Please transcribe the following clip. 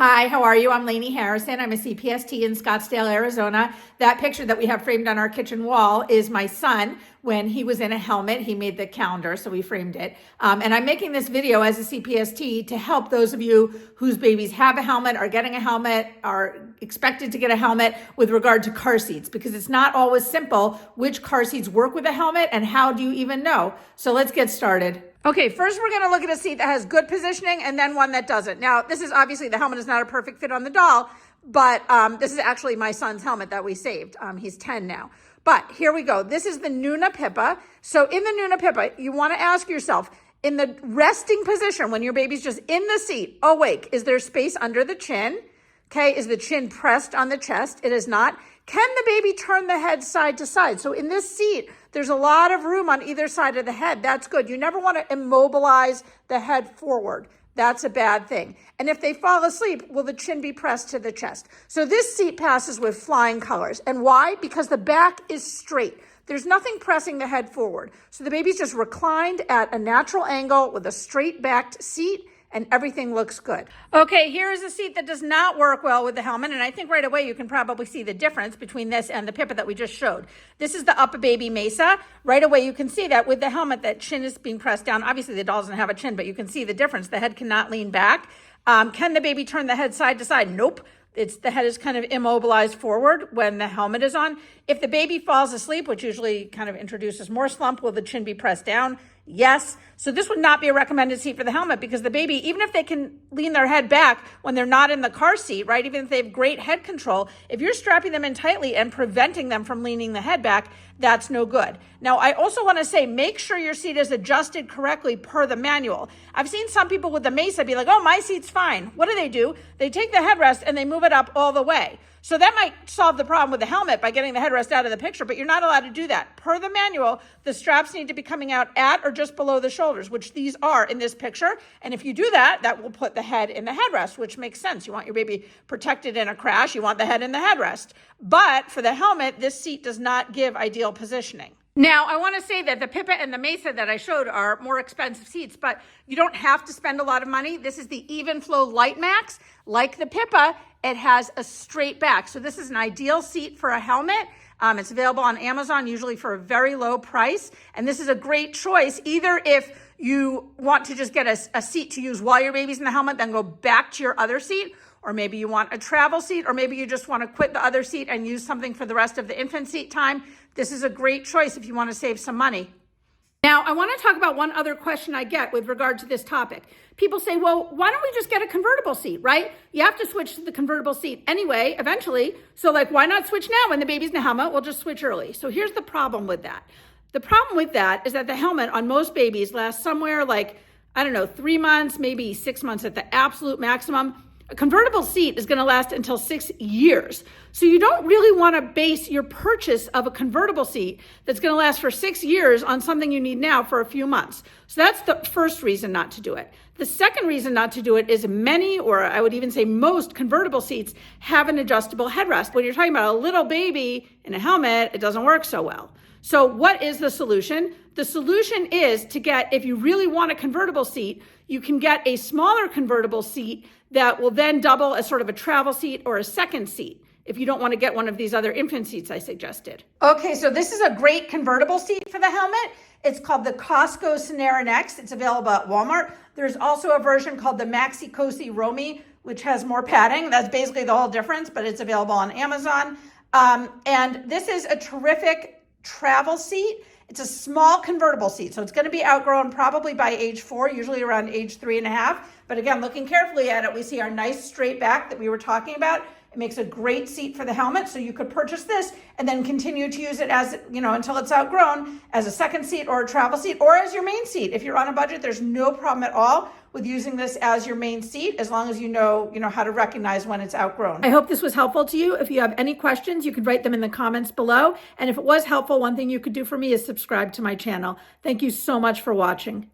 Hi, how are you? I'm Lainey Harrison. I'm a CPST in Scottsdale, Arizona. That picture that we have framed on our kitchen wall is my son when he was in a helmet. He made the calendar, so we framed it. And I'm making this video as a CPST to help those of you whose babies have a helmet, are getting a helmet, are expected to get a helmet with regard to car seats, because it's not always simple which car seats work with a helmet and how do you even know? So let's get started. Okay, first we're going to look at a seat that has good positioning and then one that doesn't. Now, this is obviously, the helmet is not a perfect fit on the doll, but this is actually my son's helmet that we saved. He's 10 now. But here we go. This is the Nuna Pipa. So in the Nuna Pipa, you want to ask yourself, in the resting position, when your baby's just in the seat, awake, is there space under the chin? Okay, is the chin pressed on the chest? It is not. Can the baby turn the head side to side? So in this seat, there's a lot of room on either side of the head. That's good. You never want to immobilize the head forward. That's a bad thing. And if they fall asleep, will the chin be pressed to the chest? So this seat passes with flying colors. And why? Because the back is straight. There's nothing pressing the head forward. So the baby's just reclined at a natural angle with a straight backed seat, and everything looks good. Okay, here's a seat that does not work well with the helmet, and I think right away you can probably see the difference between this and the Pipa that we just showed. This is the Up Baby Mesa. Right away you can see that with the helmet, that chin is being pressed down. Obviously the doll doesn't have a chin, but you can see the difference. The head cannot lean back. Can the baby turn the head side to side? Nope. The head is kind of immobilized forward when the helmet is on. If the baby falls asleep, which usually kind of introduces more slump, will the chin be pressed down? Yes. So this would not be a recommended seat for the helmet, because the baby, even if they can lean their head back when they're not in the car seat, right? Even if they have great head control, if you're strapping them in tightly and preventing them from leaning the head back, that's no good. Now, I also want to say, make sure your seat is adjusted correctly per the manual. I've seen some people with the Mesa be like, oh, my seat's fine. What do? They take the headrest and they move it up all the way. So that might solve the problem with the helmet by getting the headrest out of the picture, but you're not allowed to do that. Per the manual, the straps need to be coming out at or just below the shoulders, which these are in this picture. And if you do that, that will put the head in the headrest, which makes sense. You want your baby protected in a crash. You want the head in the headrest. But for the helmet, this seat does not give ideal positioning. Now, I want to say that the Pipa and the Mesa that I showed are more expensive seats, but you don't have to spend a lot of money. This is the Evenflo Litemax. Like the Pipa, it has a straight back. So this is an ideal seat for a helmet. It's available on Amazon, usually for a very low price. And this is a great choice, either if you want to just get a seat to use while your baby's in the helmet, then go back to your other seat, or maybe you want a travel seat, or maybe you just want to quit the other seat and use something for the rest of the infant seat time. This is a great choice if you want to save some money. Now, I want to talk about one other question I get with regard to this topic. People say, well, why don't we just get a convertible seat, right? You have to switch to the convertible seat anyway, eventually. So like, why not switch now when the baby's in the helmet? We'll just switch early. So here's the problem with that. The problem with that is that the helmet on most babies lasts somewhere like, 3 months, maybe 6 months at the absolute maximum. A convertible seat is going to last until 6 years. So you don't really want to base your purchase of a convertible seat that's going to last for 6 years on something you need now for a few months. So that's the first reason not to do it. The second reason not to do it is many, or I would even say most, convertible seats have an adjustable headrest. When you're talking about a little baby in a helmet, it doesn't work so well. So what is the solution? The solution is to get, if you really want a convertible seat, you can get a smaller convertible seat that will then double as sort of a travel seat or a second seat, if you don't want to get one of these other infant seats I suggested. Okay, so this is a great convertible seat for the helmet. It's called the Cosco Scenera Next. It's available at Walmart. There's also a version called the Maxi Cosi Romi, which has more padding. That's basically the whole difference, but it's available on Amazon. And this is a terrific travel seat. It's a small convertible seat, so it's going to be outgrown probably by age 4, usually around age 3.5. But again, looking carefully at it, we see our nice straight back that we were talking about. It makes a great seat for the helmet, so you could purchase this and then continue to use it as, until it's outgrown, as a second seat or a travel seat, or as your main seat. If you're on a budget, there's no problem at all with using this as your main seat, as long as you know how to recognize when it's outgrown. I hope this was helpful to you. If you have any questions, you could write them in the comments below. And if it was helpful, one thing you could do for me is subscribe to my channel. Thank you so much for watching.